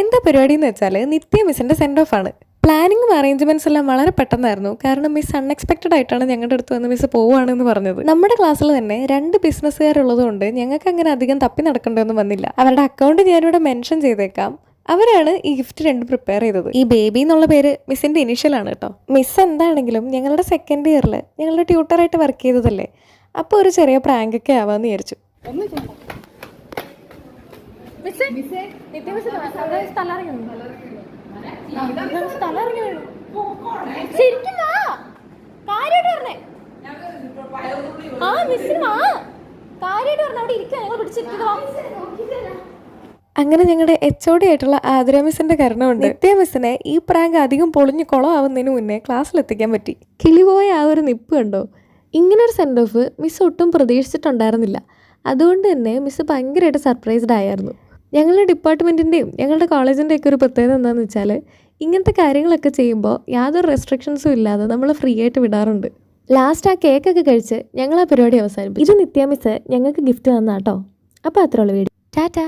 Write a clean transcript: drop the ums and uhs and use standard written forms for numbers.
എന്താ പരിപാടി എന്ന് വെച്ചാൽ നിത്യ മിസ്സിൻ്റെ സെൻഡ് ഓഫ് ആണ്. പ്ലാനിങ്ങും അറേഞ്ച്മെന്റ്സ് എല്ലാം വളരെ പെട്ടെന്നായിരുന്നു. കാരണം മിസ് അൺഎക്സ്പെക്റ്റഡ് ആയിട്ടാണ് ഞങ്ങളുടെ അടുത്ത് വന്ന് മിസ് പോവുകയാണെന്ന് പറഞ്ഞത്. നമ്മുടെ ക്ലാസ്സിൽ തന്നെ 2 ബിസിനസ്സുകാരുള്ളതുകൊണ്ട് ഞങ്ങൾക്ക് അങ്ങനെ അധികം തപ്പി നടക്കേണ്ടതൊന്നും വന്നില്ല. അവരുടെ അക്കൗണ്ട് ഞാനിവിടെ മെൻഷൻ ചെയ്തേക്കാം. അവരാണ് ഈ ഗിഫ്റ്റ് 2 പ്രിപ്പയർ ചെയ്തത്. ഈ ബേബി എന്നുള്ള പേര് മിസ്സിൻ്റെ ഇനിഷ്യലാണ് കേട്ടോ. മിസ് എന്താണെങ്കിലും ഞങ്ങളുടെ സെക്കൻഡ് ഇയറിൽ ഞങ്ങളുടെ ട്യൂട്ടറായിട്ട് വർക്ക് ചെയ്തതല്ലേ, അപ്പോൾ ഒരു ചെറിയ പ്രാങ്കൊക്കെ ആവാമെന്ന് വിചാരിച്ചു. അങ്ങനെ ഞങ്ങളുടെ HOD ആയിട്ടുള്ള ആതിര മിസ്സിന്റെ കാരണമുണ്ട് നിത്യ മിസ്സിനെ ഈ പ്രാങ്ക് അധികം പൊളിഞ്ഞ് കുളമാവുന്നതിന് മുന്നേ ക്ലാസ്സിലെത്തിക്കാൻ പറ്റി. കിളിപോയ ആ ഒരു നിപ്പ് കണ്ടോ? ഇങ്ങനൊരു സെൻഡ് ഓഫ് മിസ് ഒട്ടും പ്രതീക്ഷിച്ചിട്ടുണ്ടായിരുന്നില്ല. അതുകൊണ്ട് തന്നെ മിസ് ഭയങ്കരമായിട്ട് സർപ്രൈസ്ഡ് ആയിരുന്നു. ഞങ്ങളുടെ ഡിപ്പാർട്ട്മെൻറ്റിൻ്റെയും ഞങ്ങളുടെ കോളേജിൻ്റെയൊക്കെ ഒരു പ്രത്യേകത എന്താണെന്ന് വെച്ചാൽ ഇങ്ങനത്തെ കാര്യങ്ങളൊക്കെ ചെയ്യുമ്പോൾ യാതൊരു റെസ്ട്രിക്ഷൻസും ഇല്ലാതെ നമ്മൾ ഫ്രീ ആയിട്ട് വിടാറുണ്ട്. ലാസ്റ്റ് ആ കേക്കൊക്കെ കഴിച്ച് ഞങ്ങൾ ആ പരിപാടി അവസാനിപ്പിച്ചു. ഇത് നിത്യ മിസ് ഞങ്ങൾക്ക് ഗിഫ്റ്റ് തന്നാട്ടോ. അപ്പോൾ അത്രയുള്ള വീഡിയോ. ടാറ്റാ.